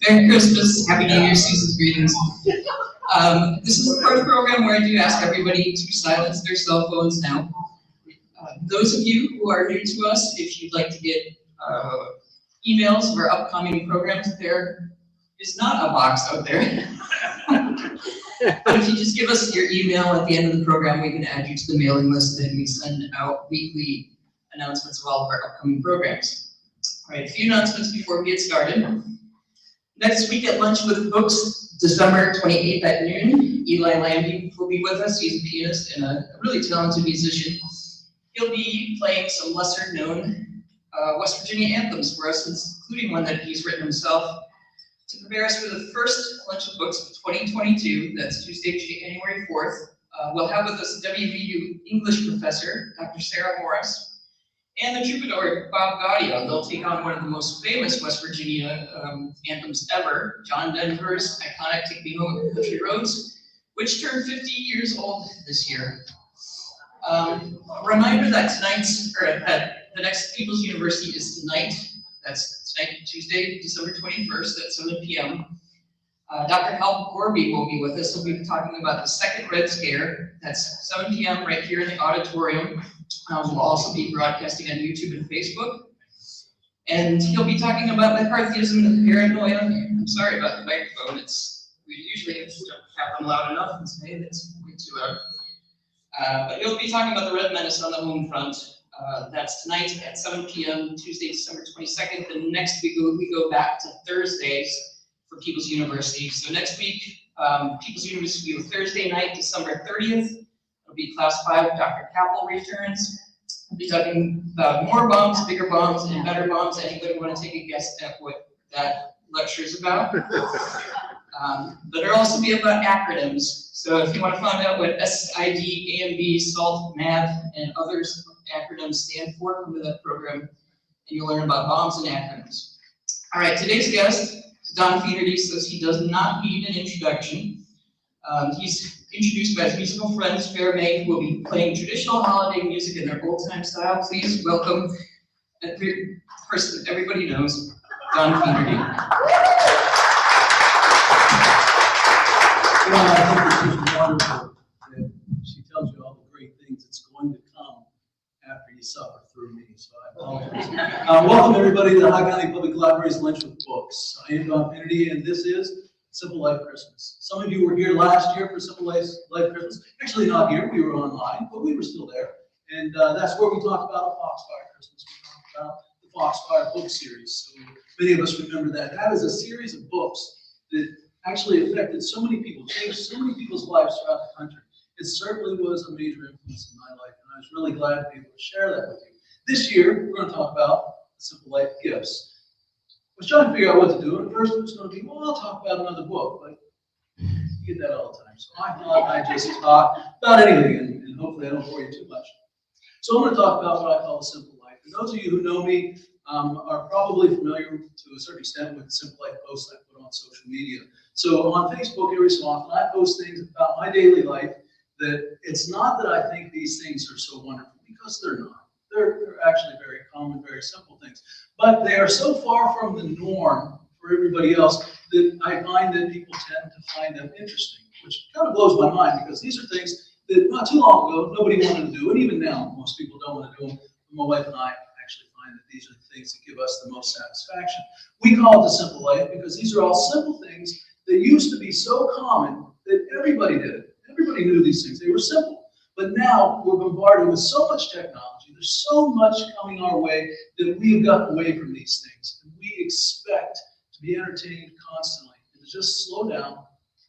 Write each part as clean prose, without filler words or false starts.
Merry Christmas, Happy New Year, season's greetings. This is the part of the program where I do ask everybody to silence their cell phones now. Those of you who are new to us, if you'd like to get emails of our upcoming programs, there is not a box out there. But if you just give us your email at the end of the program, we can add you to the mailing list, and we send out weekly announcements of all of our upcoming programs. All right, a few announcements before we get started. Next week at Lunch with Books, December 28th at noon, Eli Landy will be with us. He's a pianist and a really talented musician. He'll be playing some lesser known West Virginia anthems for us, including one that he's written himself, to prepare us for the first Lunch with Books of 2022. That's Tuesday, January 4th. We'll have with us WVU English professor, Dr. Sarah Morris, and the troubadour, Bob Gaudio. They'll take on one of the most famous West Virginia anthems ever, John Denver's iconic Take Me Home on Country Roads, which turned 50 years old this year. A reminder that that the next People's University is tonight. That's tonight, Tuesday, December 21st at 7 p.m. Dr. Hal Gorby will be with us. He'll be talking about the second Red Scare. That's 7 p.m. right here in the auditorium. We'll also be broadcasting on YouTube and Facebook. And he'll be talking about McCarthyism and paranoia. I'm sorry about the microphone. We usually have them loud enough, and today that's way too loud. But he'll be talking about the Red Menace on the home front. That's tonight at 7 p.m., Tuesday, December 22nd. The next week we go back to Thursdays for People's University. So next week, People's University will be Thursday night, December 30th. It'll be Class 5, Dr. Capel returns. We'll be talking about more bombs, bigger bombs, and better bombs. Anybody want to take a guess at what that lecture is about? But it'll also be about acronyms. So if you want to find out what SID, AMB, SALT, MAV, and others acronyms stand for, come to that program, and you'll learn about bombs and acronyms. All right, today's guest is Don Feenerty, says he does not need an introduction. He's introduced by his musical friends, Faire, who will be playing traditional holiday music in their old-time style. Please welcome the person everybody knows, Don Feenerty. You know, I think it's just wonderful that she tells you all the great things that's going to come after you suffer through me, so I apologize. Welcome everybody to the High County Public Library's Lunch with Books. I am Don Feenerty, and this is Simple Life Christmas. Some of you were here last year for Simple Life Christmas. Actually not here, we were online, but we were still there. And that's where we talked about a Foxfire Christmas. We talked about the Foxfire book series. So many of us remember that. That is a series of books that actually affected so many people, changed so many people's lives throughout the country. It certainly was a major influence in my life, and I was really glad to be able to share that with you. This year, we're going to talk about Simple Life gifts. I was trying to figure out what to do, and at first it was going to be, well, I'll talk about another book, but you get that all the time. So I thought I'd just talk about anything, and hopefully I don't bore you too much. So I'm going to talk about what I call a simple life. And those of you who know me are probably familiar to a certain extent with the Simple Life posts I put on social media. So on Facebook, every so often, I post things about my daily life that it's not that I think these things are so wonderful, because they're not. They're actually very common, very simple things. But they are so far from the norm for everybody else that I find that people tend to find them interesting, which kind of blows my mind, because these are things that not too long ago nobody wanted to do, and even now most people don't want to do them. My wife and I actually find that these are the things that give us the most satisfaction. We call it the simple life because these are all simple things that used to be so common that everybody did it. Everybody knew these things. They were simple. But now we're bombarded with so much technology. There's so much coming our way that we have gotten away from these things. And we expect to be entertained constantly and to just slow down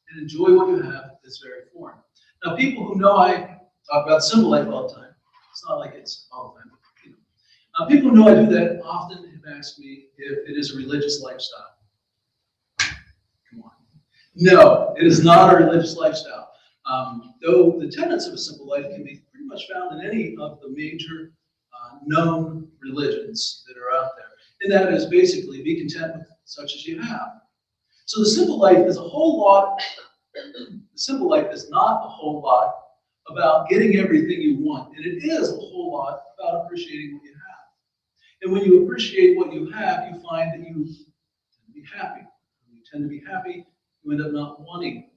and enjoy what you have that's very foreign. Now, people who know I talk about simple life all the time. It's not like it's all the time. But, you know. People who know I do that often have asked me if it is a religious lifestyle. Come on. No, it is not a religious lifestyle. Though the tenets of a simple life can be pretty much found in any of the major known religions that are out there. And that is basically be content with such as you have. So the simple life is a whole lot, the simple life is not a whole lot about getting everything you want. And it is a whole lot about appreciating what you have. And when you appreciate what you have, you find that you be happy. You tend to be happy, you end up not wanting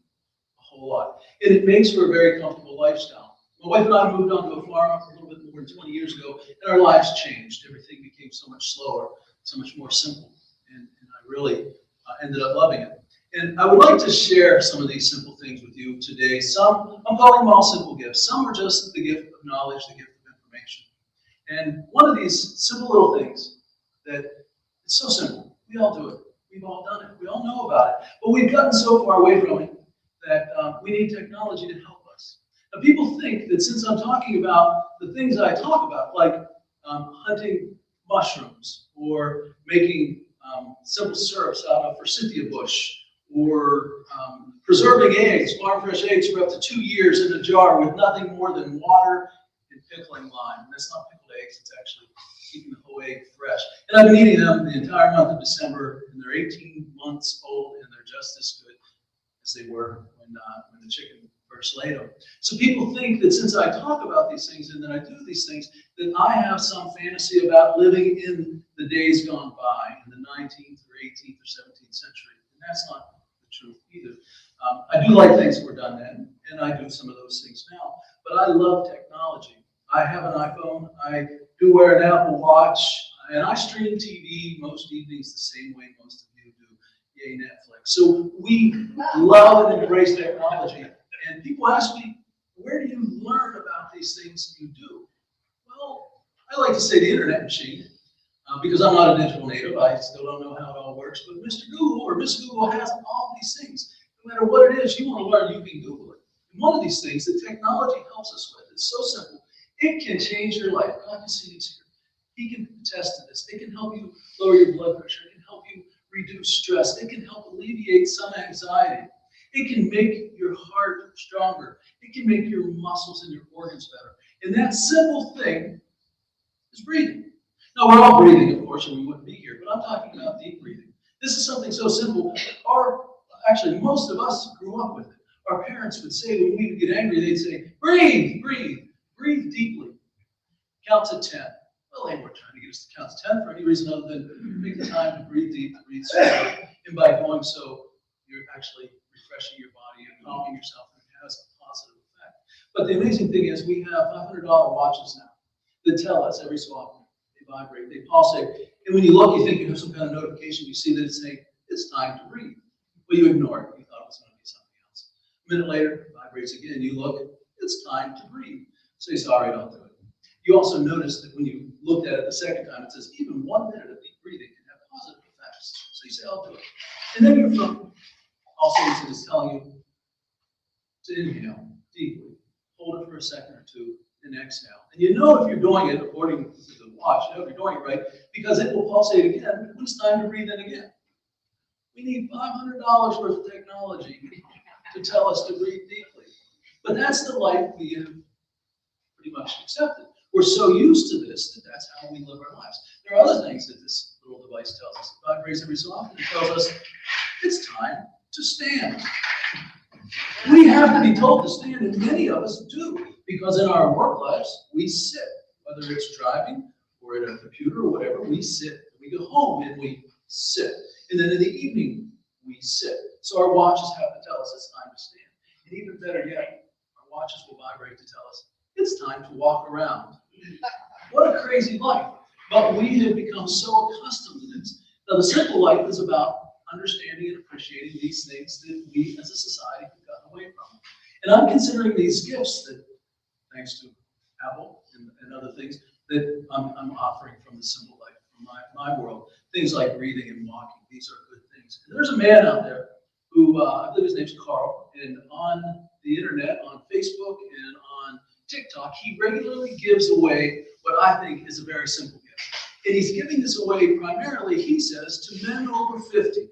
a whole lot. And it makes for a very comfortable lifestyle. My wife and I moved onto a farm a little bit more than 20 years ago, and our lives changed. Everything became so much slower, so much more simple, and I really ended up loving it. And I would like to share some of these simple things with you today. Some, I'm calling them all simple gifts. Some are just the gift of knowledge, the gift of information. And one of these simple little things that it's so simple. We all do it. We've all done it. We all know about it. But we've gotten so far away from it that we need technology to help us. Now, people think that since I'm talking about the things I talk about, like hunting mushrooms or making simple syrups out of forsythia bush, or preserving eggs, farm fresh eggs for up to 2 years in a jar with nothing more than water and pickling lime. And that's not pickled eggs, it's actually keeping the whole egg fresh. And I've been eating them the entire month of December, and they're 18 months old, and they're just as good as they were when the chicken first laid them. So people think that since I talk about these things and that I do these things, that I have some fantasy about living in the days gone by, in the 19th or 18th or 17th century. And that's not the truth either. I do like things that were done then, and I do some of those things now. But I love technology. I have an iPhone. I do wear an Apple Watch, and I stream TV most evenings the same way most of you do. Yay, Netflix. So we love and embrace technology. And people ask me, where do you learn about these things you do? Well, I like to say the internet machine, because I'm not a digital native. I still don't know how it all works. But Mr. Google or Miss Google has all these things. No matter what it is you want to learn, you can Google it. And one of these things that technology helps us with, it's so simple. It can change your life. God can see it's here. He can attest to this. It can help you lower your blood pressure. It can help you reduce stress. It can help alleviate some anxiety. It can make your heart stronger. It can make your muscles and your organs better. And that simple thing is breathing. Now, we're all breathing, of course, or we wouldn't be here, but I'm talking about deep breathing. This is something so simple. Actually, most of us grew up with it. Our parents would say when we would get angry, they'd say, breathe, breathe, breathe deeply. Count to 10. Well, they weren't trying to get us to count to 10 for any reason other than make the time to breathe deep, to breathe slowly. And by doing so, you're actually refreshing your body and calming yourself, and it has a positive effect. But the amazing thing is we have $500 watches now that tell us every so often. They vibrate, they pulsate. And when you look, you think you have some kind of notification. You see that it's saying, it's time to breathe. Well, you ignore it. You thought it was going to be something else. A minute later, it vibrates again. You look, it's time to breathe. So you say, all right, I'll do it. You also notice that when you looked at it the second time, it says even 1 minute of deep breathing can have positive effects. So you say, I'll do it. And then your phone also is telling you to inhale deeply, hold it for a second or two, and exhale. And you know if you're doing it according to the watch, you know if you're doing it right, because it will pulsate again when it's time to breathe in again. We need $500 worth of technology to tell us to breathe deeply. But that's the life we have pretty much accepted. We're so used to this that that's how we live our lives. There are other things that this little device tells us. It vibrates every so often. It tells us it's time to stand. We have to be told to stand, and many of us do, because in our work lives, we sit. Whether it's driving or at a computer or whatever, we sit. We go home and we sit. And then in the evening, we sit. So our watches have to tell us it's time to stand. And even better yet, our watches will vibrate to tell us it's time to walk around. What a crazy life. But we have become so accustomed to this. Now, the simple life is about understanding and appreciating these things that we as a society have gotten away from. And I'm considering these gifts that, thanks to Apple and other things, that I'm offering from the simple life, from my world. Things like breathing and walking. These are good things. And there's a man out there who, I believe his name's Carl, and on the internet, on Facebook, and on TikTok, he regularly gives away what I think is a very simple gift. And he's giving this away primarily, he says, to men over 50.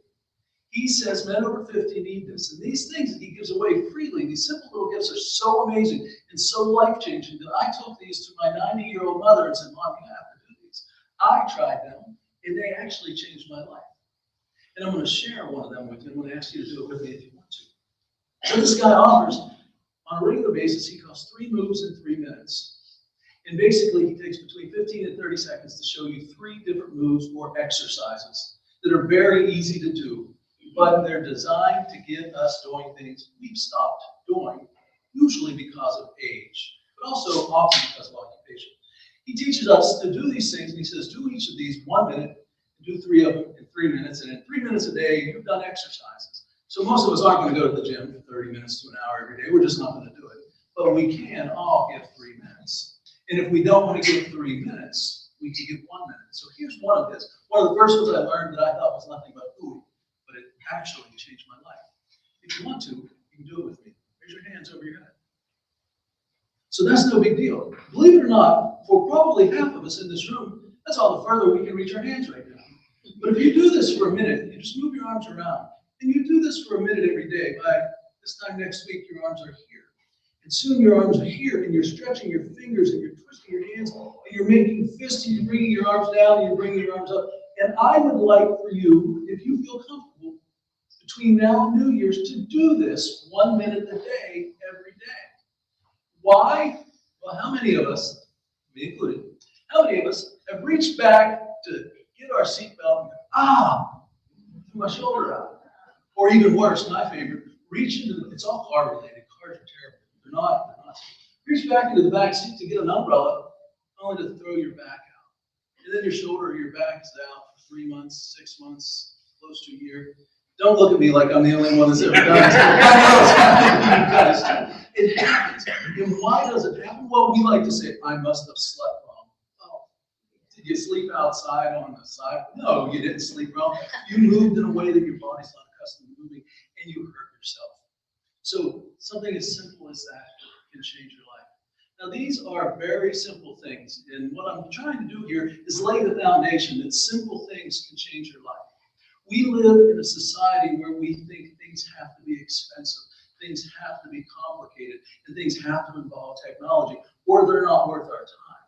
He says men over 50 need this. And these things that he gives away freely, these simple little gifts, are so amazing and so life-changing that I took these to my 90-year-old mother and said, Mom, you have to do these. I tried them, and they actually changed my life. And I'm going to share one of them with you. I'm going to ask you to do it with me if you want to. So this guy offers, on a regular basis, he calls 3 moves in 3 minutes. And basically, he takes between 15 and 30 seconds to show you 3 different moves or exercises that are very easy to do. but they're designed to get us doing things we've stopped doing, usually because of age, but also often because of occupation. He teaches us to do these things, and he says, do each of these 1 minute, and do 3 of them in 3 minutes, and in 3 minutes a day, you've done exercises. So most of us aren't going to go to the gym for 30 minutes to an hour every day. We're just not going to do it. But we can all give 3 minutes. And if we don't want to give 3 minutes, we can give 1 minute. So here's one of this. One of the first ones I learned that I thought was nothing but ooey, but it actually changed my life. If you want to, you can do it with me. Raise your hands over your head. So that's no big deal. Believe it or not, for probably half of us in this room, that's all the further we can reach our hands right now. But if you do this for a minute, you just move your arms around, and you do this for a minute every day, by this time next week, your arms are here. And soon your arms are here, and you're stretching your fingers, and you're twisting your hands, and you're making fists, and you're bringing your arms down, and you're bringing your arms up. And I would like for you, if you feel comfortable, between now and New Year's, to do this 1 minute a day, every day. Why? Well, how many of us, me included, how many of us have reached back to get our seatbelt and threw my shoulder out? Or even worse, my favorite, reach into it's all car related. Cars are terrible. They're not. Reach back into the back seat to get an umbrella, only to throw your back out. And then your shoulder or your back is out for 3 months, 6 months, close to a year. Don't look at me like I'm the only one that's ever done it. It happens. And why does it happen? Well, we like to say, I must have slept wrong. Oh, did you sleep outside on the side? No, you didn't sleep wrong. You moved in a way that your body's not accustomed to moving, and you hurt yourself. So something as simple as that can change your life. Now, these are very simple things, and what I'm trying to do here is lay the foundation that simple things can change your life. We live in a society where we think things have to be expensive, things have to be complicated, and things have to involve technology, or they're not worth our time.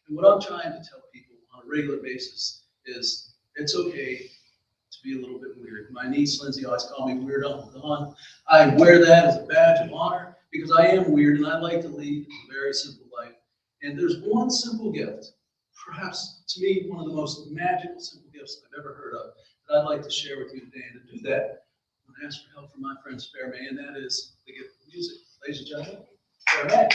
And what I'm trying to tell people on a regular basis is it's okay to be a little bit weird. My niece Lindsay always called me Weird Uncle Don. I wear that as a badge of honor because I am weird and I like to lead a very simple life. And there's one simple gift, perhaps to me one of the most magical simple gifts I've ever heard of, that I'd like to share with you today. And to do that, I'm going to ask for help from my friend Faire, and that is the gift of music. Ladies and gentlemen, Faire.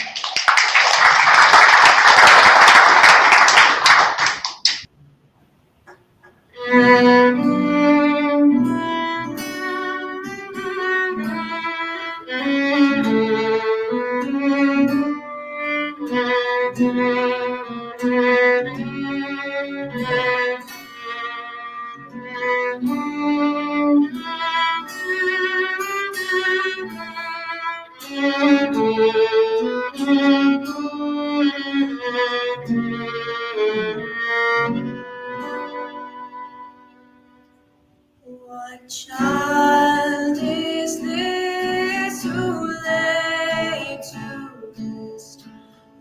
What child is this who lay to rest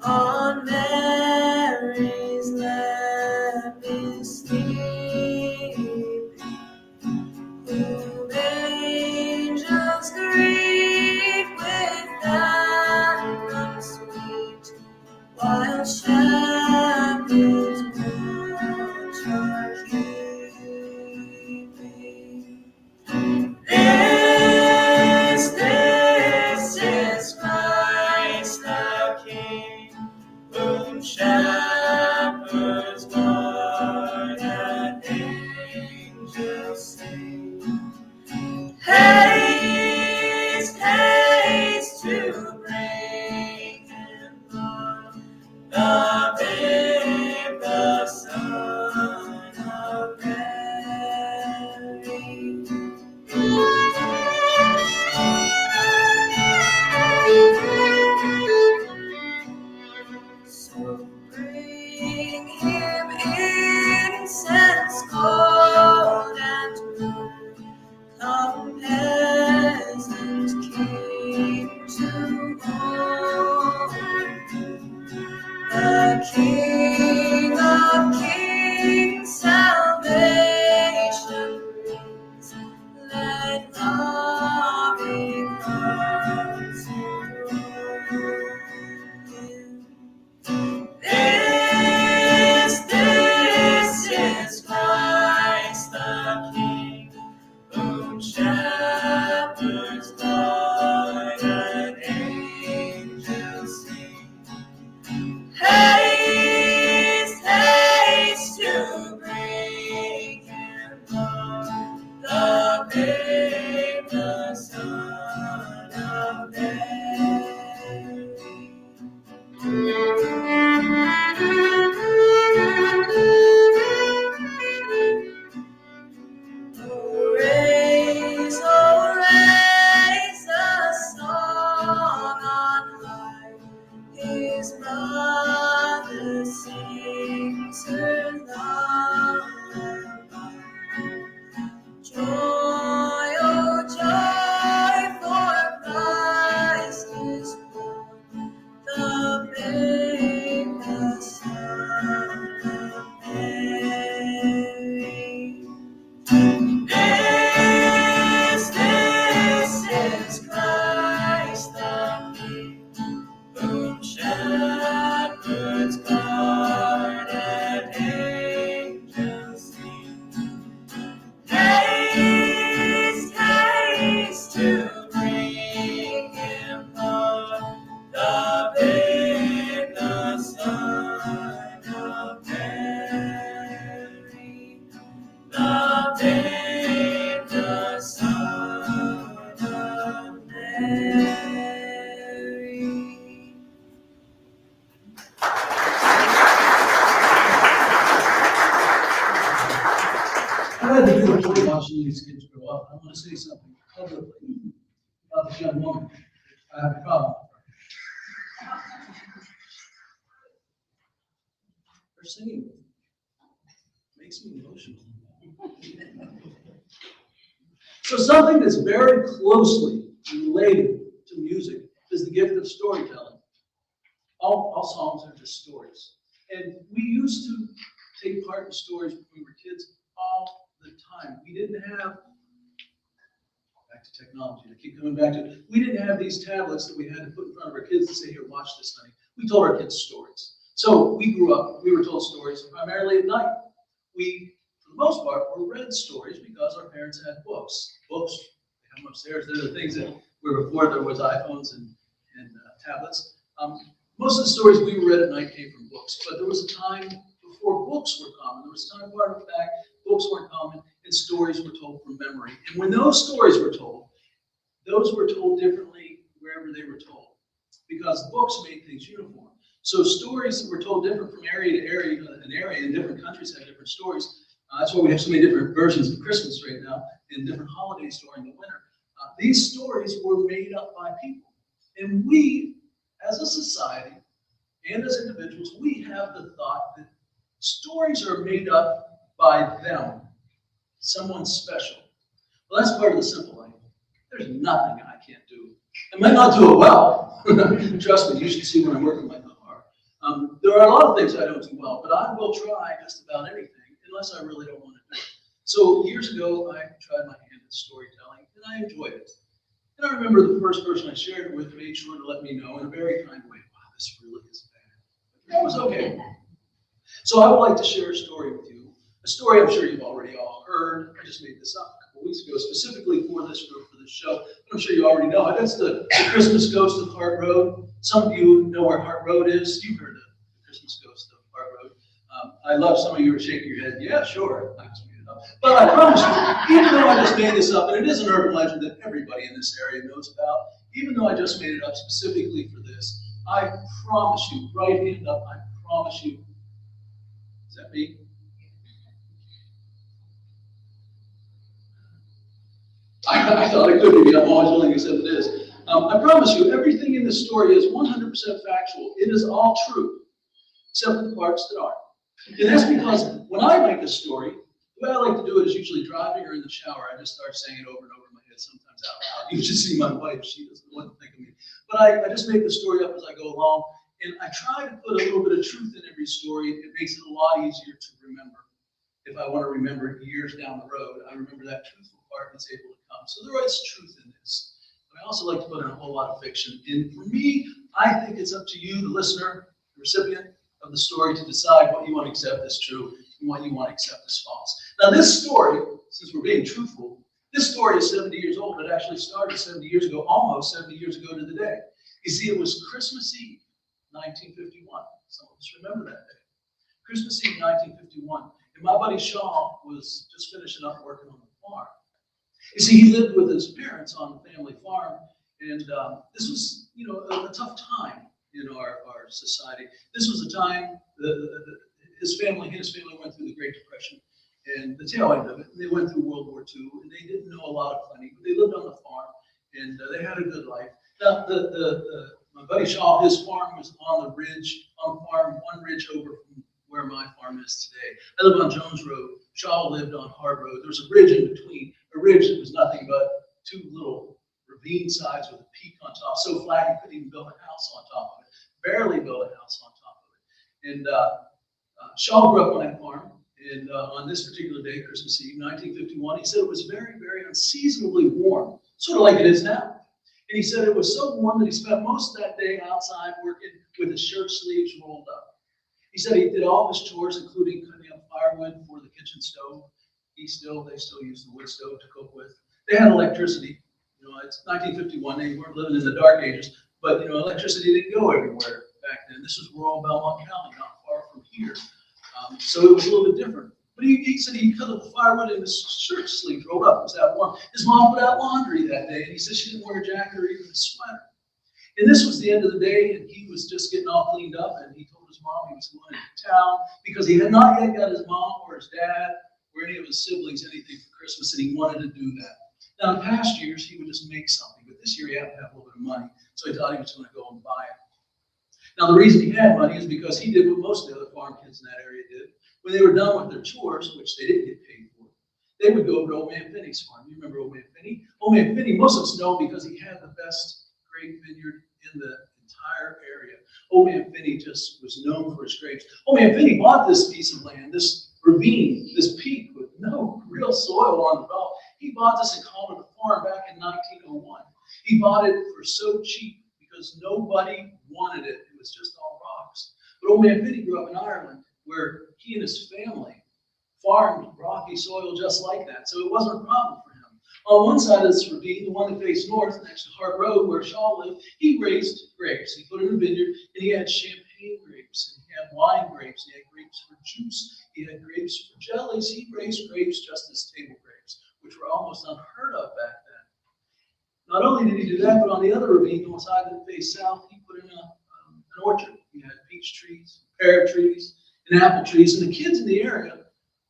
on Mary's lap is sleeping, whom angels greet with anthems sweet, while shepherds watch are keeping. This is Christ the King, whom shepherds guard and angels sing. Haste, haste to bring him the babe, the Son of Mary. So bring him incense, gold, and myrrh. Come, peasant king, to honor the King of Kings. Salvation brings. Let loving hearts adore him. This is Christ the King, whom shall had to do it watching these kids grow up. I want to say something publicly about this young woman. I have a problem with her. Her singing makes me emotional. So something that's very closely related to music is the gift of storytelling. All songs are just stories. And we used to take part in stories when we were kids all the time. We didn't have, back to technology, I keep coming back to it. We didn't have these tablets that we had to put in front of our kids and say, here, watch this, honey. We told our kids stories. So we grew up, we were told stories primarily at night. We, for the most part, were read stories because our parents had books. Books, they have them upstairs. They're the things that were before there was iPhones and tablets. Most of the stories we read at night came from books, but there was a time before books were common. There was a time, part of the fact, books weren't common and stories were told from memory. And when those stories were told, those were told differently wherever they were told because books made things uniform. So stories were told different from area to area, and different countries have different stories. That's why we have so many different versions of Christmas right now and different holidays during the winter. These stories were made up by people. And we, as a society and as individuals, we have the thought that stories are made up by them, someone special. Well, that's part of the simple life. There's nothing I can't do. I might not do it well. Trust me, you should see when I'm working my car. There are a lot of things I don't do well, but I will try just about anything unless I really don't want to do it. So years ago, I tried my hand at storytelling, and I enjoyed it. And I remember the first person I shared it with made sure to let me know in a very kind way, wow, this really is bad. It was okay. So I would like to share a story with you. A story I'm sure you've already all heard. I just made this up a couple weeks ago, specifically for this group, for this show. I'm sure you already know it. That's the Christmas Ghost of Hart Road. Some of you know where Hart Road is. You've heard of the Christmas Ghost of Hart Road. I love some of you are shaking your head. Yeah, sure. I just made it up. But I promise you, even though I just made this up, and it is an urban legend that everybody in this area knows about, even though I just made it up specifically for this, I promise you, right hand up, I promise you. Is that me? I thought it could be. I'm always willing to accept it is. I promise you, everything in this story is 100% factual. It is all true, except for the parts that aren't. And that's because when I make a story, the way I like to do it is usually driving or in the shower. I just start saying it over and over in my head, sometimes out loud. You should see my wife. She doesn't know what to think of me. But I just make the story up as I go along. And I try to put a little bit of truth in every story. It makes it a lot easier to remember. If I want to remember it years down the road, I remember that truthful part that's able to come. So there is truth in this. But I also like to put in a whole lot of fiction. And for me, I think it's up to you, the listener, the recipient of the story, to decide what you want to accept as true and what you want to accept as false. Now this story, since we're being truthful, this story is 70 years old. It actually started 70 years ago, almost 70 years ago to the day. You see, it was Christmas Eve, 1951. Some of us remember that day. Christmas Eve, 1951. And my buddy Shaw was just finishing up working on the farm. You see, he lived with his parents on the family farm, and this was, a tough time in our society. This was a time his family went through the Great Depression and the tail end of it. They went through World War II, and they didn't know a lot of plenty, but they lived on the farm, and they had a good life. Now, my buddy Shaw, his farm was on the ridge, one ridge over from where my farm is today. I live on Jones Road. Shaw lived on Hart Road. There was a ridge in between, a ridge that was nothing but two little ravine sides with a peak on top, so flat you couldn't even build a house on top of it. Barely built a house on top of it. And Shaw grew up on that farm, and on this particular day, Christmas Eve, 1951, he said it was very, very unseasonably warm, sort of like it is now. And he said it was so warm that he spent most of that day outside working with his shirt sleeves rolled up. He said he did all of his chores, including cutting up firewood for the kitchen stove. They still use the wood stove to cook with. They had electricity. It's 1951. They weren't living in the dark ages, but electricity didn't go everywhere back then. This was rural Belmont County, not far from here. So it was a little bit different. But he said he cut up the firewood in his shirt sleeve rolled up. It was that warm. His mom put out laundry that day, and he said she didn't wear a jacket or even a sweater. And this was the end of the day, and he was just getting all cleaned up, and he told his mom he was going to town because he had not yet got his mom or his dad or or any of his siblings anything for Christmas, and he wanted to do that. Now, in past years, he would just make something, but this year he had to have a little bit of money, so he thought he was going to go and buy it. Now, the reason he had money is because he did what most of the other farm kids in that area did. When they were done with their chores, which they didn't get paid for, they would go over to Old Man Finney's farm. You remember Old Man Finney? Old Man Finney, most of us know because he had the best grape vineyard in the entire area. Old Man Finney just was known for his grapes. Old Man Finney bought this piece of land, this ravine, this peak with no real soil on the top. He bought this and called it a farm back in 1901. He bought it for so cheap because nobody wanted it. It was just all rocks. But Old Man Finney grew up in Ireland, where he and his family farmed rocky soil just like that, so it wasn't a problem for him. On one side of this ravine, the one that faced north, next to Hart Road, where Shaw lived, he raised grapes. He put in a vineyard, and he had champagne grapes, and he had wine grapes, and he had grapes for juice, he had grapes for jellies. He raised grapes just as table grapes, which were almost unheard of back then. Not only did he do that, but on the other ravine, on the side that faced south, he put in an orchard. He had peach trees, pear trees, and apple trees, and the kids in the area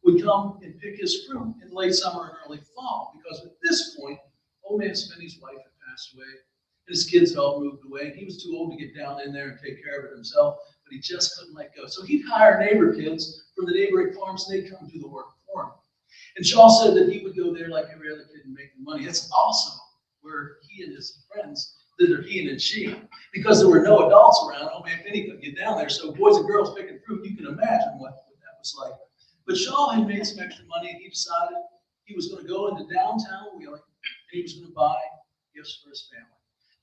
would come and pick his fruit in late summer and early fall, because at this point, Old Man Finney's wife had passed away, and his kids had all moved away, and he was too old to get down in there and take care of it himself, but he just couldn't let go. So he'd hire neighbor kids from the neighboring farms, and they'd come do the work for him. And Shaw said that he would go there like every other kid and make the money. That's also where he and his friends did their he and she, because there were no adults around. Old Man Finney couldn't get down there, so boys and girls picking fruit, you can imagine what that was like. But Shaw had made some extra money, and he decided he was going to go into downtown Wheeling, and he was going to buy gifts for his family.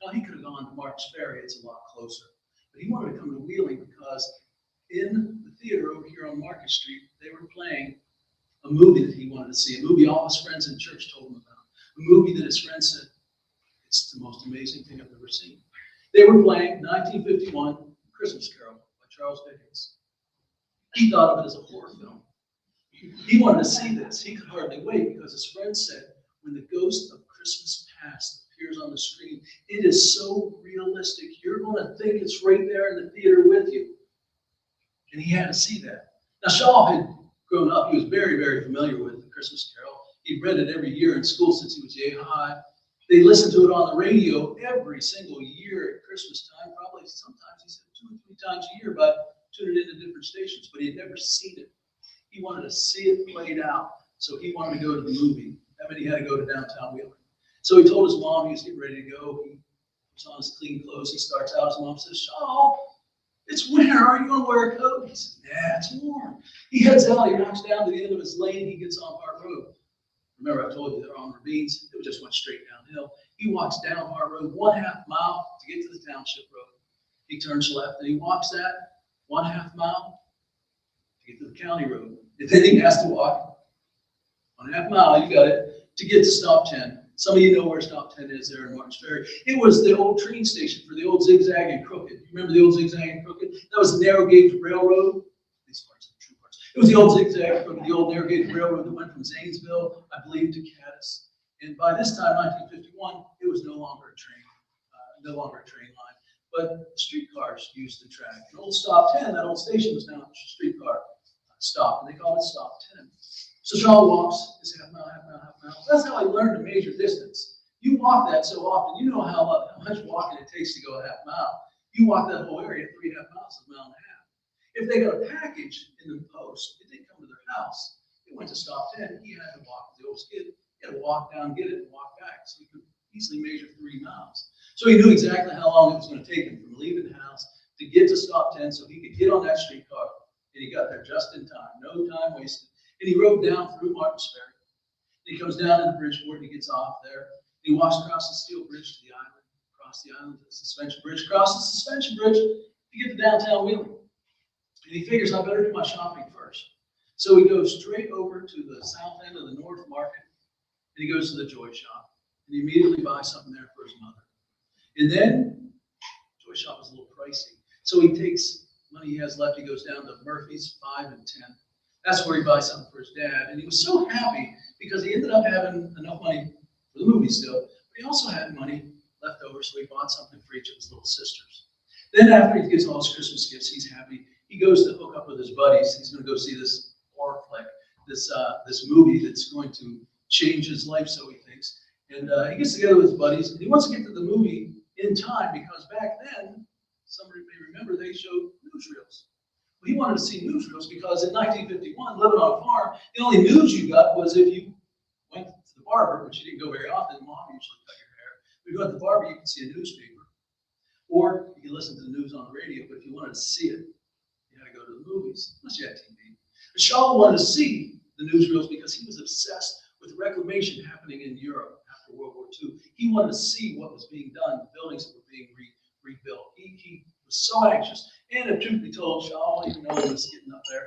Now, he could have gone to Marks Ferry, it's a lot closer, but he wanted to come to Wheeling because in the theater over here on Market Street, they were playing a movie that he wanted to see, a movie all his friends in church told him about, a movie that his friends said, it's the most amazing thing I've ever seen. They were playing 1951 Christmas Carol by Charles Dickens. He thought of it as a horror film. He wanted to see this. He could hardly wait because his friend said, when the ghost of Christmas past appears on the screen, it is so realistic. You're going to think it's right there in the theater with you. And he had to see that. Now, Shaw had grown up. He was very, very familiar with the Christmas Carol. He'd read it every year in school since he was yay high. They listened to it on the radio every single year at Christmas time, probably sometimes he said 2 or 3 times a year, but tuning into different stations, but he had never seen it. He wanted to see it played out, so he wanted to go to the movie. That meant he had to go to downtown Wheeling. So he told his mom he was getting ready to go. He was on his clean clothes. He starts out. His mom says, Shaw, it's winter. Are you going to wear a coat? He says, yeah, it's warm. He heads out. He walks down to the end of his lane. He gets on Hart Road. Remember, I told you they're on ravines. It just went straight downhill. He walks down Hart Road 1/2 mile to get to the township road. He turns left, and he walks that 1/2 mile to get to the county road. And then he has to walk 1/2 mile, you got it, to get to Stop 10. Some of you know where Stop 10 is there in Martins Ferry. It was the old train station for the old Zigzag and Crooked. You remember the old Zigzag and Crooked? That was the narrow gauge railroad. These parts are the true parts. It was the old Zigzag and Crooked, the old narrow gauge railroad that went from Zanesville, I believe, to Caddis. And by this time, 1951, it was no longer a train line. But the streetcars used the track. And old Stop 10, that old station, was now a streetcar stop, and they called it Stop 10. So Shaw walks his 1/2 mile, 1/2 mile, 1/2 mile. That's how I learned to measure distance. You walk that so often, you know how much walking it takes to go 1/2 mile. You walk that whole area, 3.5 miles, is 1.5 miles. If they got a package in the post, it didn't come to their house. It went to Stop 10. He had to walk with the old skid. He had to walk down, get it, and walk back. So he could easily measure 3 miles. So he knew exactly how long it was going to take him from leaving the house to get to Stop 10 so he could get on that streetcar. And he got there just in time, no time wasted. And he rode down through Martins Ferry. And he comes down to the Bridgeport and he gets off there. He walks across the steel bridge to the island, across the island to the suspension bridge, across the suspension bridge to get to downtown Wheeling. And he figures, I better do my shopping first. So he goes straight over to the south end of the North Market, and he goes to the Joy Shop. And he immediately buys something there for his mother. And then, Joy Shop is a little pricey. So he takes money he has left, he goes down to Murphy's 5 and 10. That's where he buys something for his dad. And he was so happy because he ended up having enough money for the movie still, but he also had money left over, so he bought something for each of his little sisters. Then after he gets all his Christmas gifts, he's happy. He goes to hook up with his buddies. He's going to go see this horror flick this movie that's going to change his life, so he thinks. And he gets together with his buddies, and he wants to get to the movie in time because back then, somebody may remember, they showed newsreels. Well, he wanted to see newsreels because in 1951, living on a farm, the only news you got was if you went to the barber, which you didn't go very often. Mom usually cut your hair. If you went to the barber, you could see a newspaper. Or you could listen to the news on the radio, but if you wanted to see it, you had to go to the movies, unless you had TV. But Shaw wanted to see the newsreels because he was obsessed with reclamation happening in Europe after World War II. He wanted to see what was being done, the buildings that were being rebuilt. He was so anxious. And if truth be told, Shaw, even though he was getting up there,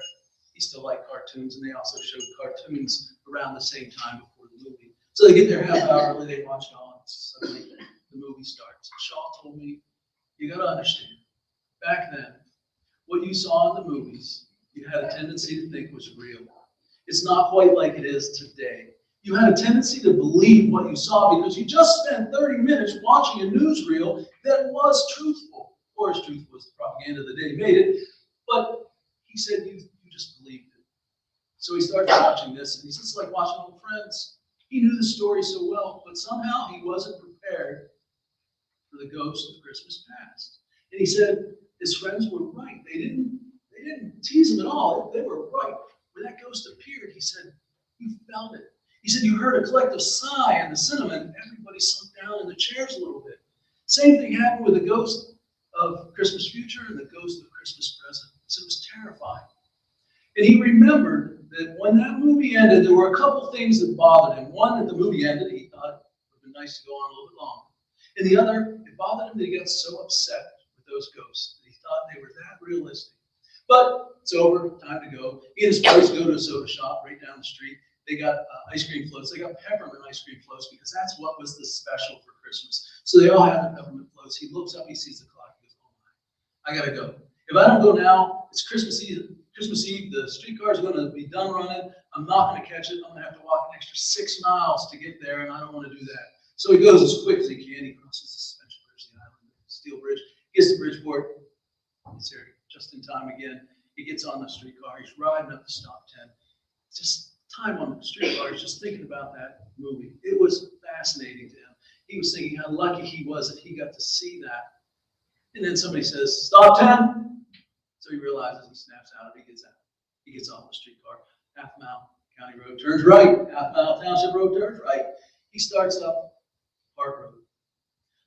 he still liked cartoons, and they also showed cartoons around the same time before the movie. So they get there half hour early, they watch Shaw, and suddenly the movie starts. Shaw told me, you got to understand, back then, what you saw in the movies, you had a tendency to think was real. It's not quite like it is today. You had a tendency to believe what you saw because you just spent 30 minutes watching a newsreel that was truthful, or as truthful as the propaganda the day made it. But he said you just believed it. So he started watching this, and he said it's like watching old friends. He knew the story so well, but somehow he wasn't prepared for the ghost of Christmas past. And he said his friends were right. They didn't tease him at all. They were right. When that ghost appeared, he said, you felt it. He said you heard a collective sigh in the cinema, and everybody sunk down in the chairs a little bit. Same thing happened with the ghost of Christmas future and the ghost of Christmas present. So it was terrifying. And he remembered that when that movie ended, there were a couple things that bothered him. One, that the movie ended, he thought it would have been nice to go on a little bit longer. And the other, it bothered him that he got so upset with those ghosts that he thought they were that realistic. But it's over, time to go. He and his buddies go to a soda shop right down the street. They got ice cream floats. They got peppermint ice cream floats because that's what was the special for Christmas. So they all had the peppermint floats. He looks up, he sees the clock. He goes, oh my, I gotta go. If I don't go now, it's Christmas Eve. Christmas Eve, the streetcar is going to be done running. I'm not going to catch it. I'm going to have to walk an extra 6 miles to get there, and I don't want to do that. So he goes as quick as he can. He crosses the suspension bridge, the island, steel bridge. He gets to Bridgeport. He's there just in time again. He gets on the streetcar. He's riding up the stop 10. Just time on the streetcar. He's just thinking about that movie. It was fascinating to him. He was thinking how lucky he was that he got to see that. And then somebody says, stop 10. So he realizes, he snaps out of it, he gets out. He gets off the streetcar, half mile, county road, turns right, half mile, township road, turns right. He starts up Hart Road.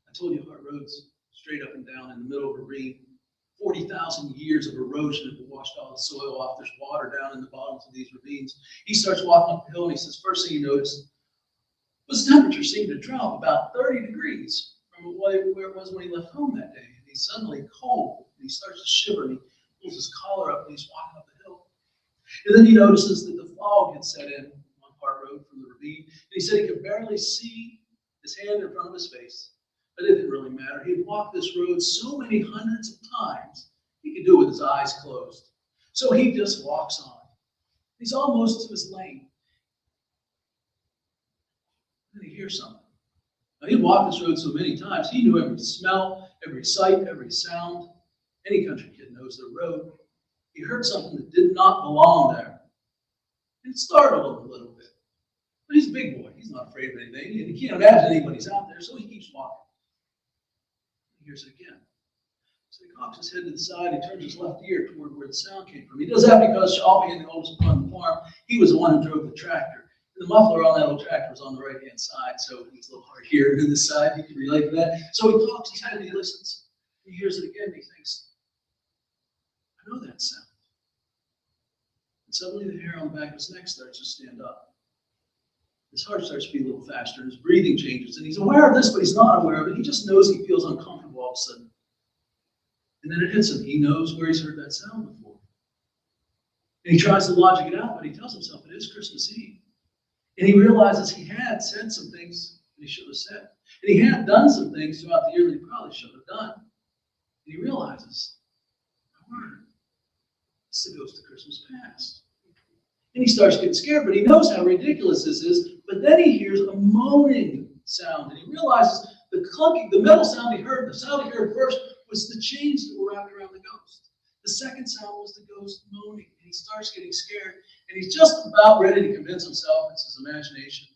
I told you Hart Road's straight up and down in the middle of a ravine. 40,000 years of erosion have washed all the soil off. There's water down in the bottoms of these ravines. He starts walking up the hill, and he says, first thing he noticed was the temperature seemed to drop about 30 degrees from where it was when he left home that day. And he's suddenly cold, and he starts to shiver, and he pulls his collar up, and he's walking up the hill. And then he notices that the fog had set in on Hart Road from the ravine, and he said he could barely see his hand in front of his face. But it didn't really matter. He had walked this road so many hundreds of times, he could do it with his eyes closed. So he just walks on. He's almost to his lane. Then he hears something. Now, he'd walked this road so many times, he knew every smell, every sight, every sound. Any country kid knows the road. He heard something that did not belong there. And it startled him a little bit. But he's a big boy. He's not afraid of anything. And he can't imagine anybody's out there, so he keeps walking. He hears it again. So he cocks his head to the side. He turns his left ear toward where the sound came from. He does that because Shaw, being the oldest one on the farm, he was the one who drove the tractor. And the muffler on that old tractor was on the right-hand side, so he was a little hard hearing to this side. You can relate to that. So he cocks his head and he listens. He hears it again and he thinks, I know that sound. And suddenly the hair on the back of his neck starts to stand up. His heart starts to beat a little faster, and his breathing changes. And he's aware of this, but he's not aware of it. He just knows he feels uncomfortable all of a sudden. And then it hits him. He knows where he's heard that sound before. And he tries to logic it out, but he tells himself it is Christmas Eve. And he realizes he had said some things that he should have said. And he had done some things throughout the year that he probably should have done. And he realizes, it's the ghost of Christmas past. And he starts getting scared, but he knows how ridiculous this is. But then he hears a moaning sound, and he realizes the clunking, the metal sound he heard, the sound he heard first was the chains that were wrapped around the ghost. The second sound was the ghost moaning, and he starts getting scared, and he's just about ready to convince himself it's his imagination.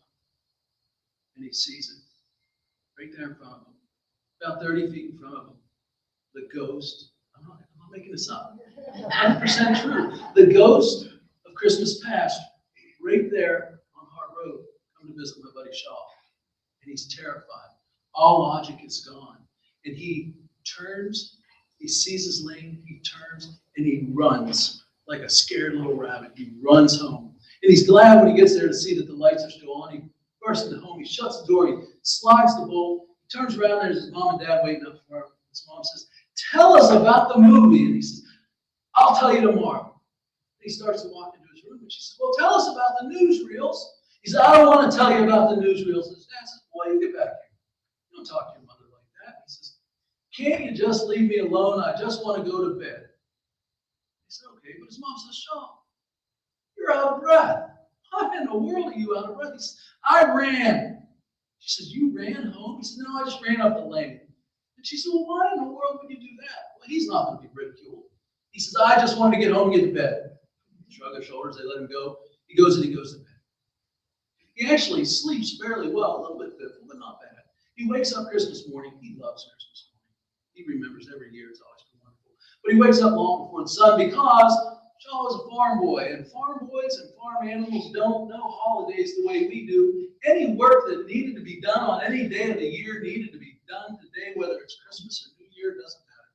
And he sees it right there in front of him, about 30 feet in front of him. The ghost, I'm not making this up, 100% true. The ghost of Christmas past, right there on Hart Road, come to visit my buddy Shaw. And he's terrified. All logic is gone. And he turns, he sees his lane, he turns, and he runs like a scared little rabbit. He runs home. And he's glad when he gets there to see that the lights are still on. He bursts into home, he shuts the door, he slides the bolt, he turns around, there's his mom and dad waiting up for him. His mom says, "Tell us about the movie." And he says, "I'll tell you tomorrow." And he starts to walk into his room, and she says, "Well, tell us about the newsreels." He says, "I don't want to tell you about the newsreels." And his dad says, "Boy, you get back here. You don't talk to your mother like that." He says, "Can't you just leave me alone? I just want to go to bed." He said, "Okay," but his mom says, "Shaw, you're out of breath. Why in the world are you out of breath?" He says, "I ran." She says, "You ran home?" He said, "No, I just ran up the lane." And she said, "Well, why in the world would you do that?" "Well, he's not going to be ridiculed." He says, "I just wanted to get home and get to bed." Shrug their shoulders, they let him go. He goes and he goes to bed. He actually sleeps fairly well, a little bit fitful, but not bad. He wakes up Christmas morning. He loves Christmas morning. He remembers every year. It's always been wonderful. But he wakes up long before the sun because Shaw was a farm boy, and farm boys and farm animals don't know holidays the way we do. Any work that needed to be done on any day of the year needed to be done today, whether it's Christmas or New Year, it doesn't matter.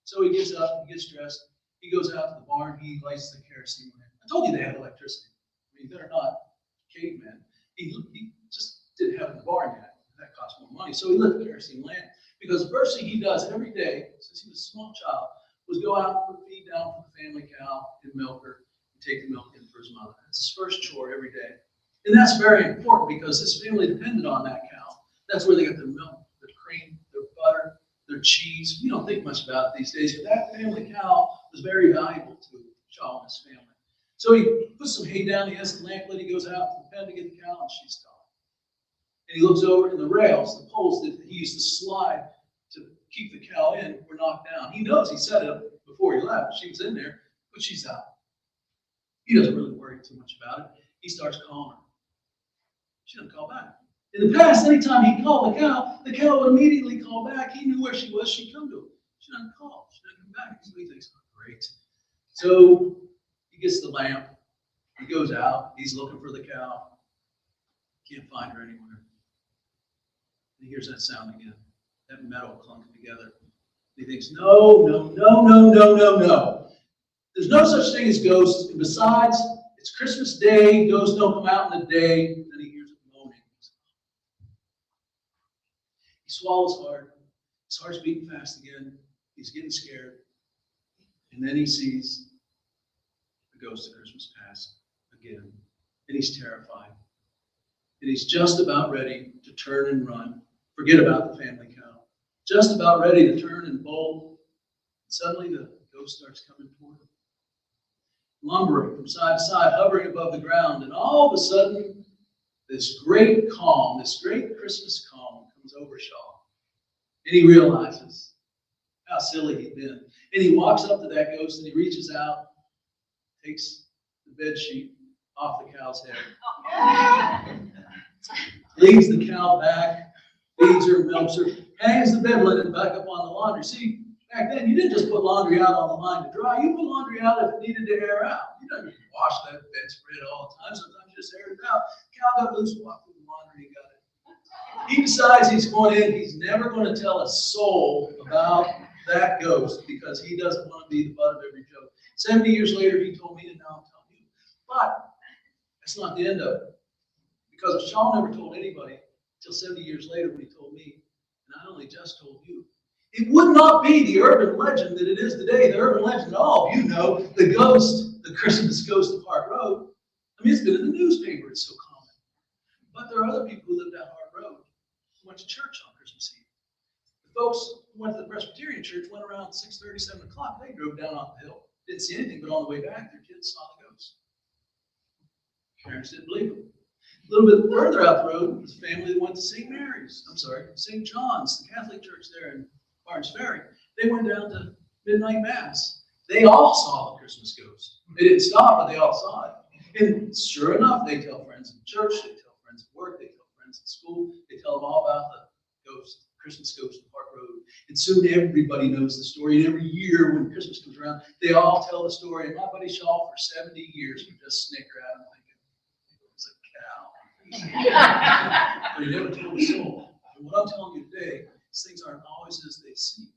So he gets up, he gets dressed, he goes out to the barn, he lights the kerosene lamp. I told you they had electricity. I mean, they're not cavemen. He just didn't have it in the barn yet. That cost more money. So he lit the kerosene lamp because the first thing he does every day, since he was a small child, was go out and put feed down for the family cow and milk her and take the milk in for his mother. That's his first chore every day. And that's very important because his family depended on that cow. That's where they got their milk, their cream, their butter, their cheese. We don't think much about it these days, but that family cow was very valuable to Shaw and his family. So he puts some hay down, he has the lamp lit, he goes out to the pen to get the cow, and she's gone. And he looks over, and the rails, the poles that he used to slide to keep the cow in were knocked down. He knows he set it up before he left. She was in there, but she's out. He doesn't really worry too much about it. He starts calling her. She doesn't call back. In the past, anytime he called the cow would immediately call back. He knew where she was. She'd come to him. She doesn't call. She doesn't come back. So he thinks, "Oh, great." So he gets the lamp. He goes out. He's looking for the cow. Can't find her anywhere. And he hears that sound again, that metal clunking together. He thinks, no. There's no such thing as ghosts. And besides, it's Christmas Day. Ghosts don't come out in the day. And then he hears it moaning. He swallows hard. His heart's beating fast again. He's getting scared. And then he sees the ghost of Christmas past again. And he's terrified. And he's just about ready to turn and run. Forget about the family cow. Just about ready to turn and bolt. Suddenly the ghost starts coming toward him. Lumbering from side to side, hovering above the ground. And all of a sudden, this great calm, this great Christmas calm comes over Shaw. And he realizes how silly he'd been. And he walks up to that ghost and he reaches out, takes the bed sheet off the cow's head, leads the cow back, feeds her, milks her, hangs the bed linen back up on the laundry. See, back then, you didn't just put laundry out on the line to dry. You put laundry out if it needed to air out. You don't wash that bedspread all the time. Sometimes you just air it out. Cow got loose, walked through the laundry, and got it. He decides he's going in. He's never going to tell a soul about that ghost because he doesn't want to be the butt of every joke. 70 years later, he told me, and now I'm telling you. But that's not the end of it. Because Shaw never told anybody until 70 years later when he told me, and I only just told you. It would not be the urban legend that it is today. The urban legend, all of you know, the ghost, the Christmas ghost of Hart Road. I mean, it's been in the newspaper. It's so common. But there are other people who lived down Hart Road who went to church on Christmas Eve. The folks who went to the Presbyterian church went around 6:30, 7 o'clock. They drove down off the hill. Didn't see anything, but on the way back, their kids saw the ghost. Parents didn't believe them. A little bit further out the road was a family that went to St. John's, the Catholic church there in Faire. They went down to midnight mass. They all saw the Christmas ghost. They didn't stop, but they all saw it. And sure enough, they tell friends in church, they tell friends at work, they tell friends at school, they tell them all about the ghost, Christmas ghost on Hart Road. And soon everybody knows the story. And every year when Christmas comes around, they all tell the story. And my buddy Shaw for 70 years would just snicker at him thinking, it was a cow. But he never told a soul. And what I'm telling you today is things aren't always as they seem.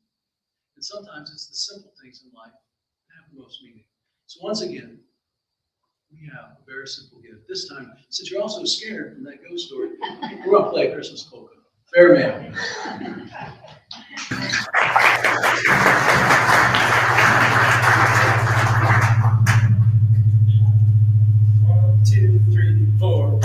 And sometimes it's the simple things in life that have the most meaning. So once again, we have a very simple gift. This time, since you're also scared from that ghost story, we're going to play a Christmas polka. Faire man. 1, 2, 3, 4.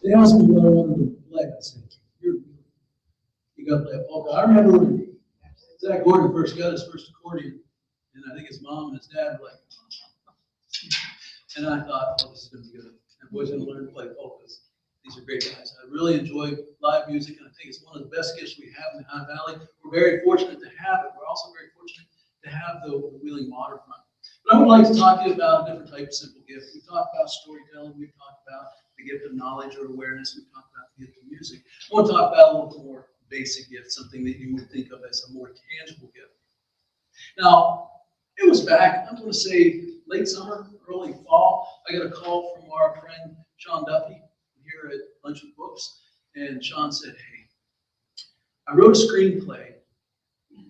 They asked me what I wanted to play. I said, you got to play a polka. I remember when Zach Gordon first got his first accordion, and I think his mom and his dad were like, and I thought, oh, this is going to be good. And boys going to learn to play polkas. These are great guys. I really enjoy live music, and I think it's one of the best gifts we have in the High Valley. We're very fortunate to have it. We're also very fortunate to have the Wheeling Waterfront. But I would like to talk to you about a different type of simple gift. We talked about storytelling. We've talked about the gift of knowledge or awareness. We've talked about the gift of music. I want to talk about a little more basic gift, something that you would think of as a more tangible gift. Now, it was back, I'm going to say late summer, early fall. I got a call from our friend Sean Duffy here at Lunch with Books. And Sean said, hey, I wrote a screenplay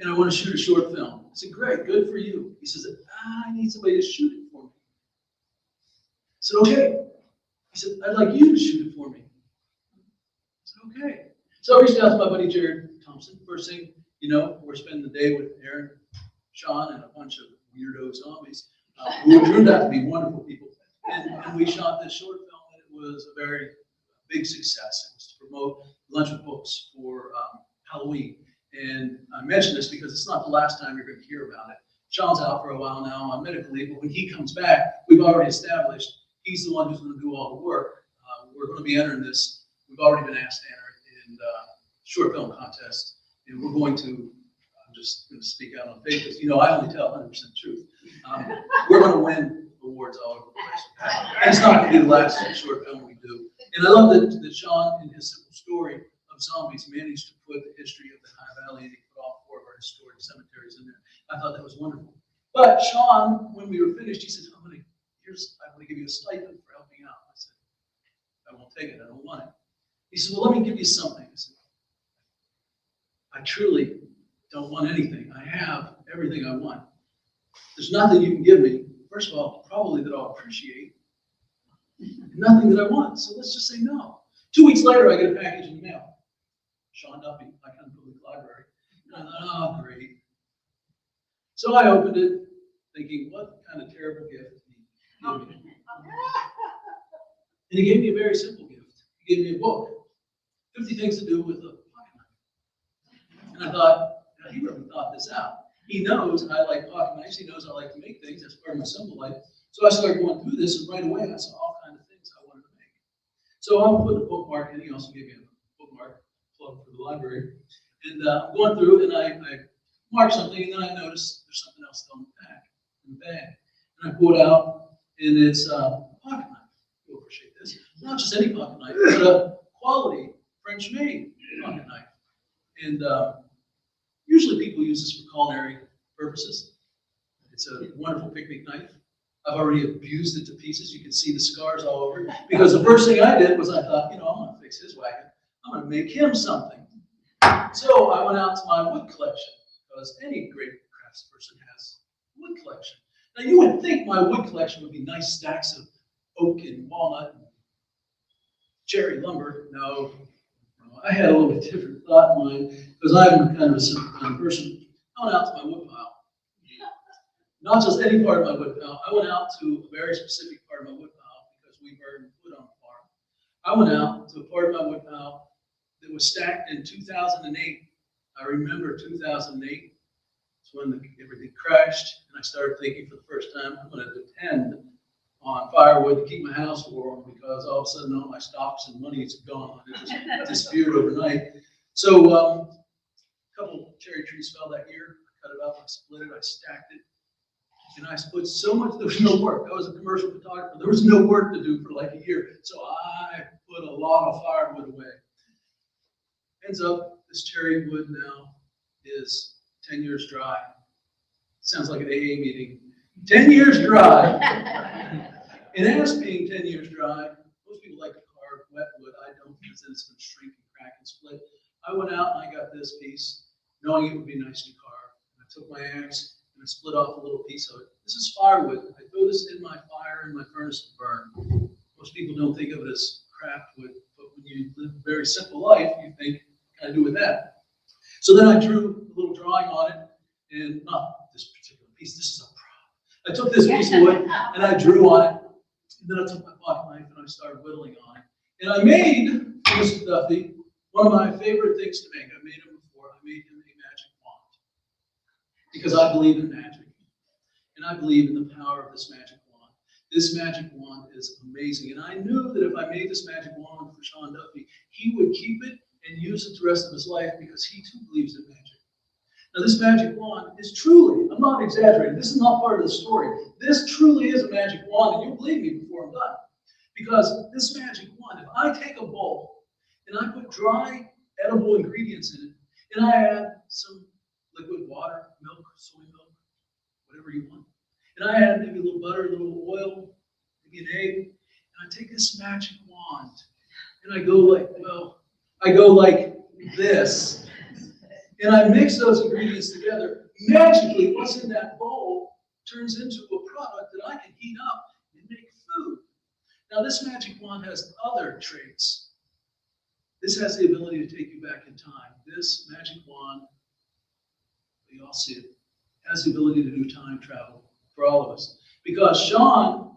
and I want to shoot a short film. I said, great, good for you. He says, I need somebody to shoot it for me. I said, okay. He said, I'd like you to shoot it for me. I said, okay. So I reached out to my buddy Jared Thompson. First thing, you know, we're spending the day with Aaron, Sean, and a bunch of weirdo zombies who turned out to be wonderful people. And we shot this short film, and it was a very big success. It was to promote Lunch with Books for Halloween. And I mention this because it's not the last time you're going to hear about it. Sean's out for a while now on medical leave, but when he comes back, we've already established he's the one who's going to do all the work. We're going to be entering this. We've already been asked to enter it in short film contest, and we're going to. I'm just going to speak out on faith because I only tell 100% truth. We're going to win awards all over the place. And it's not going to be the last short film we do. And I love that Sean, in his simple story of zombies, managed to put the history of the High Valley, and he put all 4 of our historic cemeteries in there. I thought that was wonderful. But Sean, when we were finished, he said, I'm going to give you a stipend for helping I won't take it, I don't want it. He said, well, let me give you something. I said, I truly don't want anything. I have everything I want. There's nothing you can give me, first of all, probably that I'll appreciate. Nothing that I want, so let's just say no. 2 weeks later, I get a package in the mail. Sean Duffy, I come from the library. And I thought, oh, great. So I opened it, thinking, what kind of terrible gift did he give me? And he gave me a very simple gift. He gave me a book, 50 Things to Do with a Pocket Knife. And I thought, now, he really thought this out. He knows I like pocket knives. He knows I like to make things. That's part of my symbol life. So I started going through this, and right away I saw all kinds of things I wanted to make. So I'm putting a bookmark in. He also gave me a bookmark plug for the library. And I'm going through, and I mark something, and then I notice there's something else still in the bag. And I pull it out, and it's a pocket knife. You'll appreciate this. Not just any pocket knife, but a quality French-made pocket knife. And usually people use this for culinary purposes. It's a wonderful picnic knife. I've already abused it to pieces. You can see the scars all over it. Because the first thing I did was I thought, I'm going to fix his wagon. I'm going to make him something. So I went out to my wood collection, because any great craftsperson has a wood collection. Now you would think my wood collection would be nice stacks of oak and walnut and cherry lumber. No, I had a little bit different thought in mind, because I'm kind of a simple kind of person. I went out to my wood pile. Not just any part of my wood pile. I went out to a very specific part of my wood pile, because we burn wood on the farm. I went out to a part of my wood pile that was stacked in 2008. I remember 2008. It's when everything crashed, and I started thinking for the first time, I'm going to depend on firewood to keep my house warm, because all of a sudden all my stocks and money is gone. It just disappeared overnight. So a couple cherry trees fell that year. I cut it up, I split it, I stacked it. And I put so much, there was no work. I was a commercial photographer. There was no work to do for like a year. So I put a lot of firewood away. Ends up, this cherry wood now is 10 years dry. Sounds like an AA meeting. 10 years dry. And as being 10 years dry, most people like to carve wet wood. I don't, because then it's going to shrink and crack and split. I went out and I got this piece, knowing it would be nice to carve. And I took my axe and I split off a little piece of it. This is firewood. I throw this in my fire and my furnace to burn. Most people don't think of it as craft wood, but when you live a very simple life, you think, what can I do with that? So then I drew a little drawing on it, and not this particular piece, this is a prop. I took this piece of wood and I drew on it, and then I took my pocket knife and I started whittling on it. And I made Mr. Duffy one of my favorite things to make. I made him before. I made him a magic wand, because I believe in magic, and I believe in the power of this magic wand. This magic wand is amazing, and I knew that if I made this magic wand for Sean Duffy, he would keep it and use it the rest of his life, because he too believes in magic. Now this magic wand is truly, I'm not exaggerating, this is not part of the story. This truly is a magic wand, and you'll believe me before I'm done. Because this magic wand, if I take a bowl and I put dry, edible ingredients in it, and I add some liquid water, milk, soy milk, whatever you want, and I add maybe a little butter, a little oil, maybe an egg, and I take this magic wand, and I go like this, and I mix those ingredients together. Magically, what's in that bowl turns into a product that I can heat up and make food. Now, this magic wand has other traits. This has the ability to take you back in time. This magic wand, you all see it, has the ability to do time travel for all of us. Because Sean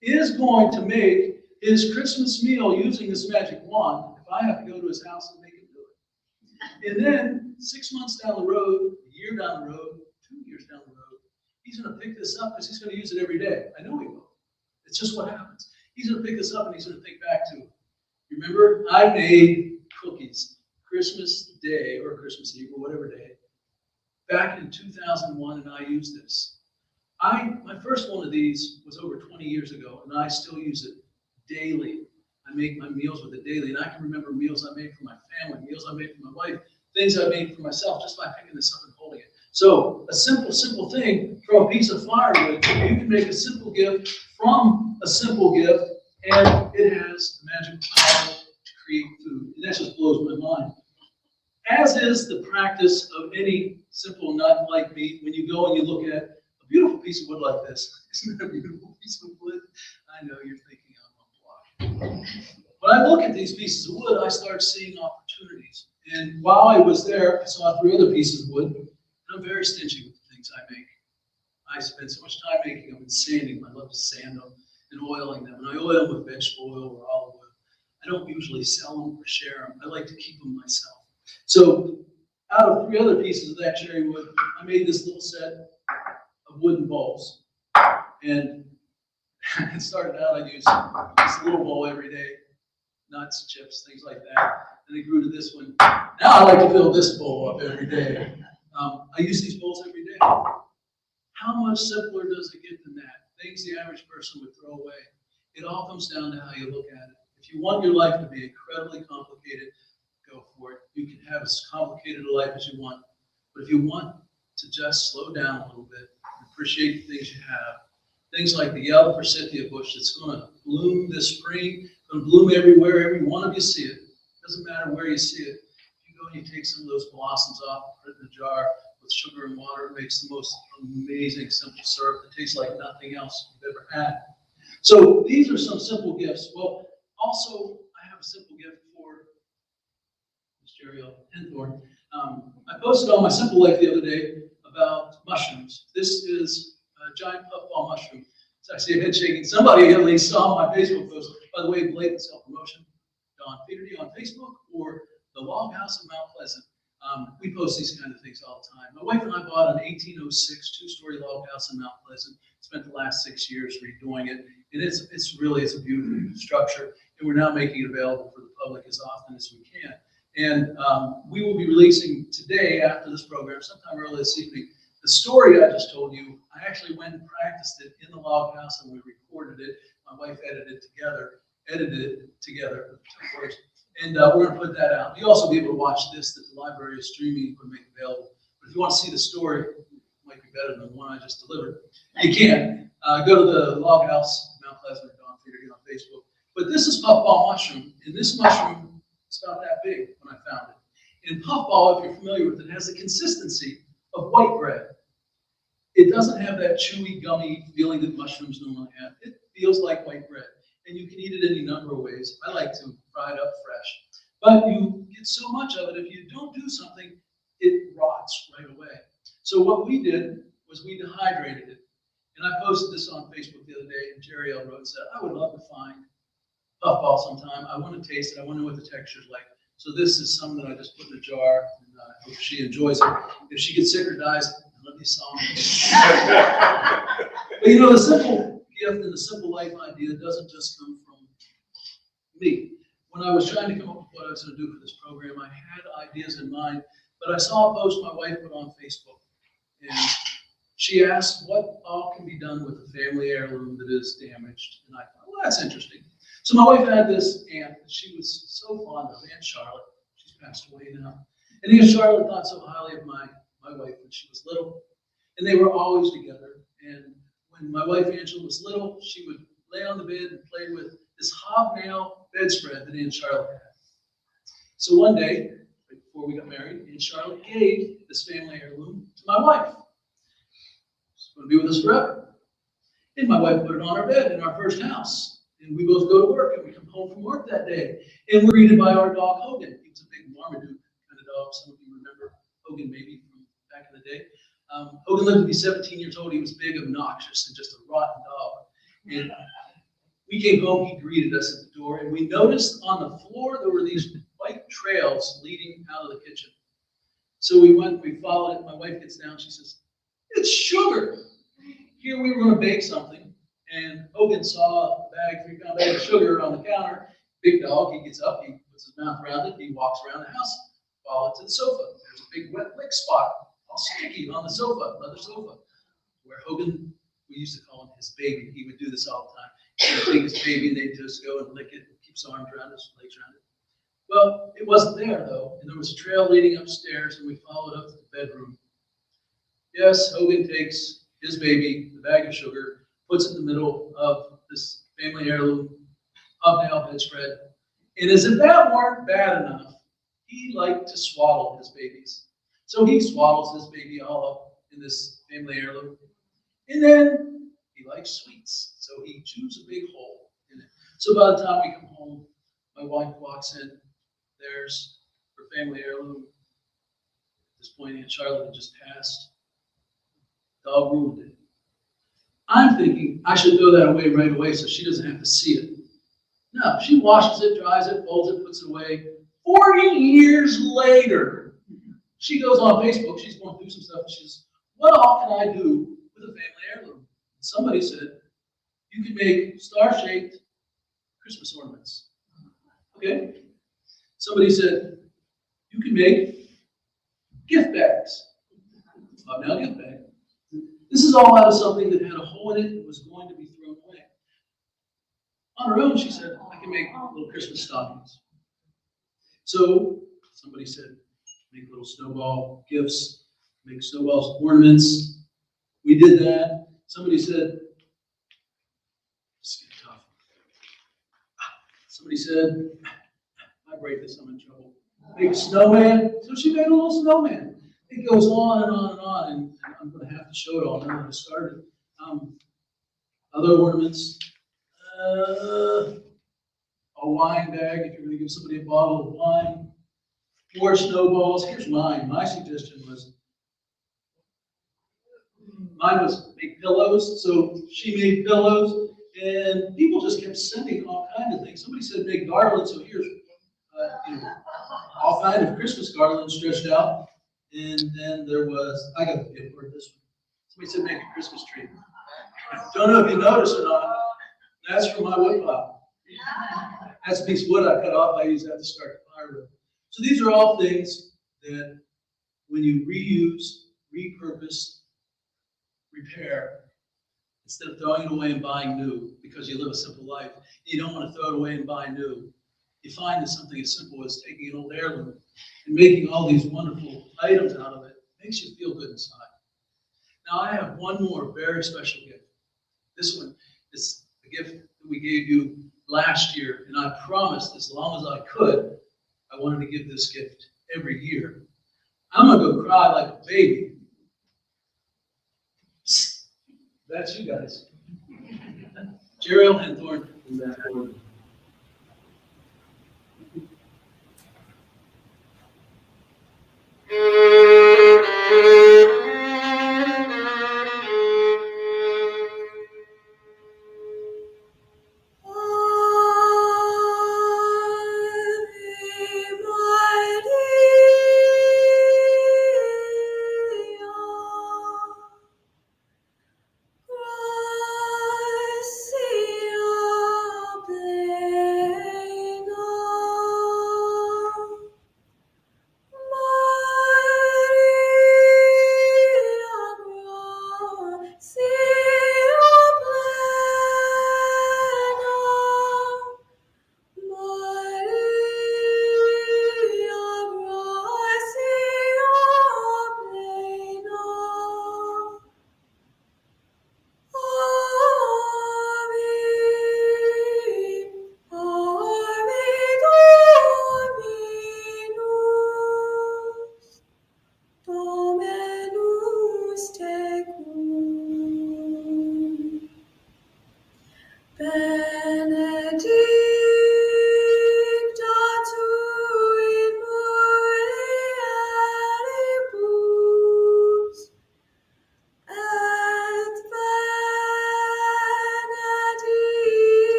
is going to make his Christmas meal using this magic wand if I have to go to his house and make him do it. And then 6 months down the road, a year down the road, 2 years down the road, he's going to pick this up because he's going to use it every day. I know he will. It's just what happens. He's going to pick this up and he's going to think back to, remember, I made cookies Christmas Day or Christmas Eve or whatever day back in 2001, and I used this. My first one of these was over 20 years ago, and I still use it daily. I make my meals with it daily, and I can remember meals I made for my family, meals I made for my wife, things I made for myself just by picking this up and holding it. So a simple thing from a piece of firewood, you can make a simple gift from a simple gift And it has the magic power to create food. And that just blows my mind. As is the practice of any simple nut like meat, when you go and you look at a beautiful piece of wood like this. Isn't that a beautiful piece of wood? I know you're thinking I'm on block. When I look at these pieces of wood, I start seeing opportunities. And while I was there, I saw 3 other pieces of wood. And I'm very stingy with the things I make. I spend so much time making them and sanding them. I love to sand them and oiling them. And I oil them with vegetable oil or olive oil. I don't usually sell them or share them. I like to keep them myself. So out of 3 other pieces of that cherry wood, I made this little set of wooden bowls. And it started out, I'd use this little bowl every day, nuts, chips, things like that. And it grew to this one. Now I like to fill this bowl up every day. I use these bowls every day. How much simpler does it get than that? Things the average person would throw away. It all comes down to how you look at it. If you want your life to be incredibly complicated, go for it. You can have as complicated a life as you want. But if you want to just slow down a little bit and appreciate the things you have, things like the yellow forsythia bush that's going to bloom this spring, going to bloom everywhere, every one of you see it. Doesn't matter where you see it. If you go and you take some of those blossoms off, put it in a jar with sugar and water, it makes the most amazing simple syrup that tastes like nothing else you've ever had. So these are some simple gifts. Well, also, I have a simple gift for Miss Jerry Henthorne. I posted on my Simple Life the other day about mushrooms. This is a giant puffball mushroom. So I see a head shaking. Somebody at least saw my Facebook post. By the way, blatant self-promotion. Don Feenerty on Facebook or the Log House of Mount Pleasant. We post these kind of things all the time. My wife and I bought an 1806 2-story log house in Mount Pleasant. Spent the last 6 years redoing it. And it's a beautiful structure. And we're now making it available for the public as often as we can. And we will be releasing today, after this program, sometime early this evening, the story I just told you. I actually went and practiced it in the log house, and we recorded it. My wife edited it together, and we're going to put that out. You'll also be able to watch this that the library is streaming and make available. But if you want to see the story, it might be better than the one I just delivered. You can go to the log house, Mount Pleasant, or Don Feenerty on Facebook. But this is puffball mushroom, and this mushroom is about that big when I found it. And puffball, if you're familiar with it, has the consistency of white bread. It doesn't have that chewy, gummy feeling that mushrooms normally have. It feels like white bread. And you can eat it any number of ways. I like to fry it up fresh. But you get so much of it, if you don't do something, it rots right away. So what we did was we dehydrated it. And I posted this on Facebook the other day, and Jerry L. wrote and said, I would love to find puffball sometime. I want to taste it. I want to know what the texture is like. So this is something that I just put in a jar, and I hope she enjoys it. If she gets sick or dies, let me song. But you know, the simple gift and the simple life idea doesn't just come from me. When I was trying to come up with what I was going to do for this program, I had ideas in mind, but I saw a post my wife put on Facebook, and she asked what all can be done with a family heirloom that is damaged. And I thought, well, that's interesting. So my wife had this aunt that she was so fond of, Aunt Charlotte. She's passed away now. And Aunt Charlotte thought so highly of my wife when she was little, and they were always together. And when my wife Angela was little, she would lay on the bed and play with this hobnail bedspread that Aunt Charlotte had. So one day, right before we got married, Aunt Charlotte gave this family heirloom to my wife. It's going to be with us forever. And my wife put it on our bed in our first house. And we both go to work, and we come home from work that day. And we're greeted by our dog, Hogan. He was a big Marmaduke kind of dog. Some of you remember Hogan maybe from back in the day. Hogan lived to be 17 years old. He was big, obnoxious, and just a rotten dog. And we came home, he greeted us at the door, and we noticed on the floor there were these white trails leading out of the kitchen. So we went, we followed it. My wife gets down, she says, it's sugar. Here we were going to bake something, and Hogan saw a 3-pound bag of sugar on the counter. Big dog, he gets up, he puts his mouth around it, he walks around the house, follow it to the sofa. There's a big wet lick spot, all sticky on the sofa, leather sofa, where Hogan, we used to call him his baby. He would do this all the time. He would take his baby and they'd just go and lick it, and keep his arms around his legs around it. Well, it wasn't there though, and there was a trail leading upstairs, and we followed up to the bedroom. Yes, Hogan takes his baby, the bag of sugar, puts it in the middle of this family heirloom hobnail bedspread. And as if that weren't bad enough, he liked to swaddle his babies. So he swaddles his baby all up in this family heirloom. And then he likes sweets. So he chews a big hole in it. So by the time we come home, my wife walks in. There's her family heirloom. At this point, Aunt Charlotte had just passed. Dog ruined it. I'm thinking I should throw that away right away so she doesn't have to see it. No, she washes it, dries it, folds it, puts it away. 40 years later, she goes on Facebook. She's going through some stuff. And she says, what all can I do with a family heirloom? And somebody said, you can make star-shaped Christmas ornaments. Okay? Somebody said, you can make gift bags. Now gift bag. This is all out of something that had a hole in it and was going to be thrown away. On her own, she said, I can make little Christmas stockings. So somebody said, make little snowball gifts, make snowballs ornaments. We did that. Somebody said, this is tough. Somebody said, if I break this, I'm in trouble. Make a snowman. So she made a little snowman. It goes on and on and on, and I'm going to have to show it all. I don't know how to start it. Other ornaments. A wine bag, if you're going to give somebody a bottle of wine. More snowballs. Here's mine. My suggestion was, make pillows. So she made pillows, and people just kept sending all kinds of things. Somebody said make garlands, so here's all kinds of Christmas garlands stretched out. And then there was, I got the gift for this one. Somebody said make a Christmas tree. Don't know if you noticed or not. That's from my wood pile. That's a piece of wood I cut off. I use that to start the fire with. So these are all things that when you reuse, repurpose, repair, instead of throwing it away and buying new because you live a simple life, you don't want to throw it away and buy new. You find that something as simple as taking an old heirloom and making all these wonderful items out of it makes you feel good inside. Now I have one more very special gift. This one is the gift that we gave you last year, and I promised as long as I could, I wanted to give this gift every year. I'm going to go cry like a baby. That's you guys. Jeriel Henthorne in that order. Gracia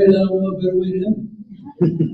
I don't know a better way to end it.